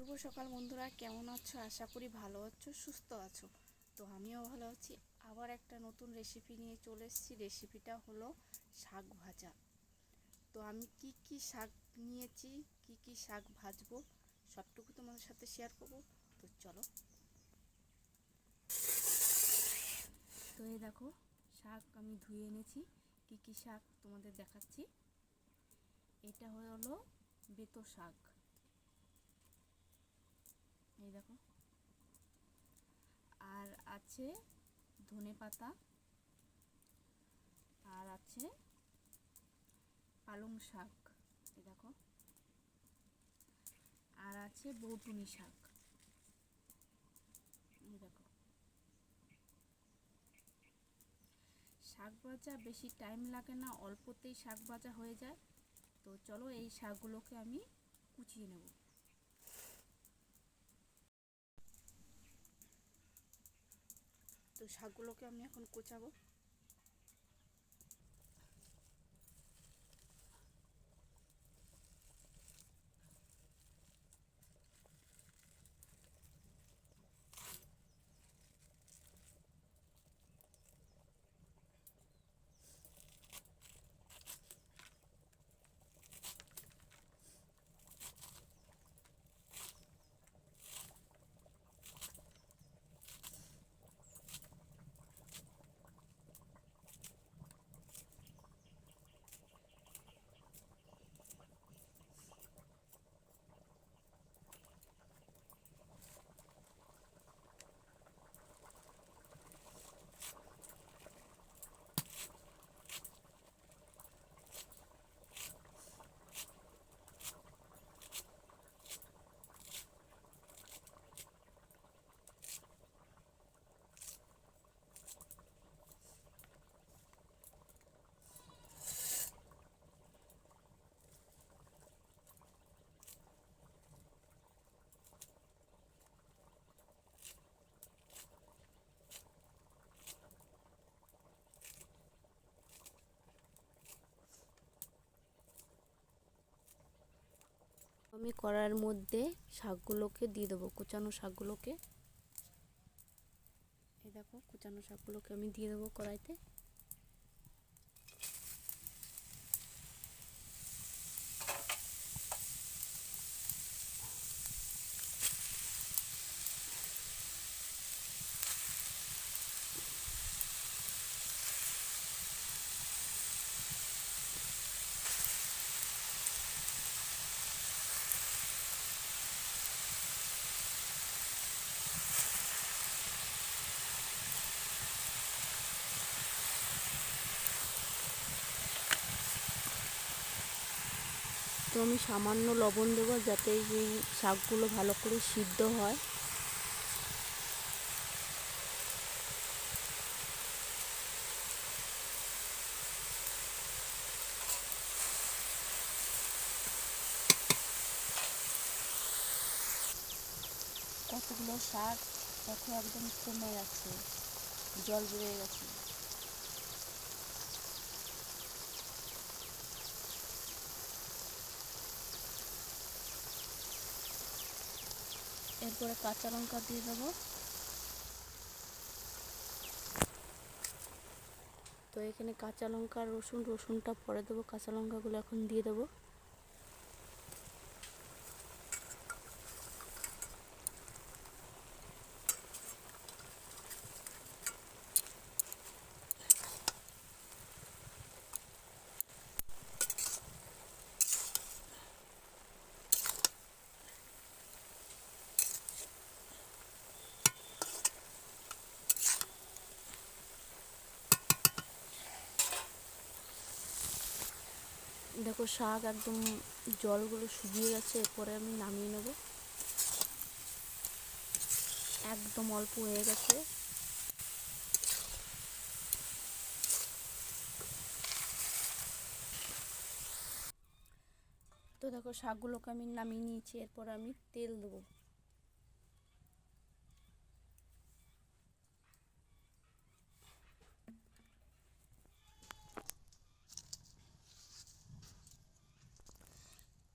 শুভ সকাল বন্ধুরা, কেমন আছো? আশা করি ভালো আছো, সুস্থ আছো। তো আমিও ভালো আছি। আবার একটা নতুন রেসিপি নিয়ে চলে এসেছি। রেসিপিটা হলো শাক ভাজা। তো আমি কি শাক নিয়েছি, কি শাক ভাজবো, সবটুকু তোমাদের সাথে শেয়ার করবো। তো চলো। তো এই দেখো, শাক আমি ধুয়ে এনেছি। কি শাক তোমাদের দেখাচ্ছি। এটা হলো বেতো শাক। এই দেখো, আর আছে ধনে পাতা, আর আছে পালং শাক। এই দেখো, আর আছে বৌটুনি শাক। এই দেখো, শাক ভাজা বেশি টাইম লাগে না, অল্পতেই শাক ভাজা হয়ে যায়। তো চলো এই শাকগুলোকে আমি কুচিয়ে নেব। তো শাকগুলোকে আমি এখন কোচাবো। আমি কড়াইয়ের মধ্যে শাকগুলোকে দিয়ে দেবো, কুচানো শাকগুলোকে। এই দেখো, কুচানো শাকগুলোকে আমি দিয়ে দেবো কড়াইতে। তো আমি সামান্য লবণ দেবো যাতে এই শাকগুলো ভালো করে সিদ্ধ হয়। কতগুলো শাক দেখো একদম কমে গেছে, জল বেরিয়ে গেছে। এরপরে কাঁচা লঙ্কা দিয়ে দেবো। তো এখানে কাঁচা লঙ্কা আর রসুনটা পরে দেবো, কাঁচা লঙ্কাগুলো এখন দিয়ে দেবো। দেখো, শাক একদম জলগুলো শুকিয়ে গেছে। এরপরে আমি নামিয়ে নেব, একদম অল্প হয়ে গেছে। তো দেখো, শাকগুলোকে আমি নামিয়ে নিয়েছি। এরপর আমি তেল দেবো।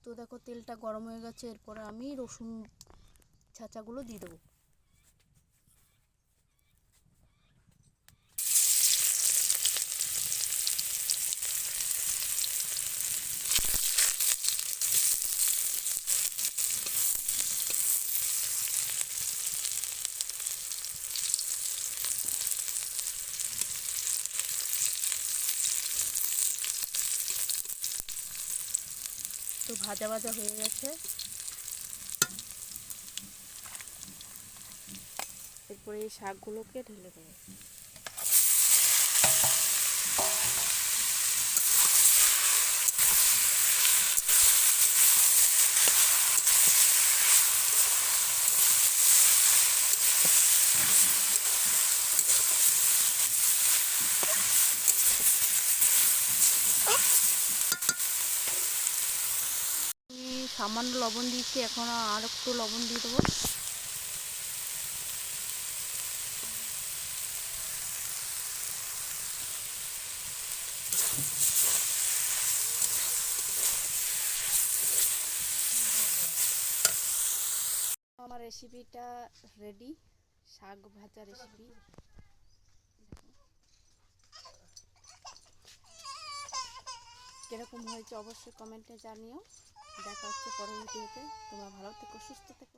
তো তো দেখো তেলটা গরম হয়ে গেছে, এরপরে আমি রসুন ছাঁচাগুলো দিয়ে দেবো। তো ভাজা ভাজা হয়ে গেছে, এরপরে এই শাকগুলোকে ঢেলে দেবো। আমি সামান্য লবণ দিয়েছি, এখন আর একটু লবণ দিয়ে দেবো। আমার রেসিপিটা রেডি, শাক ভাজা রেসিপি। কিরকম হয়েছে অবশ্যই কমেন্টে জানিও। দেখা হচ্ছে পরের ভিডিওতে। তোমরা ভালো থেকো, সুস্থ থেকো।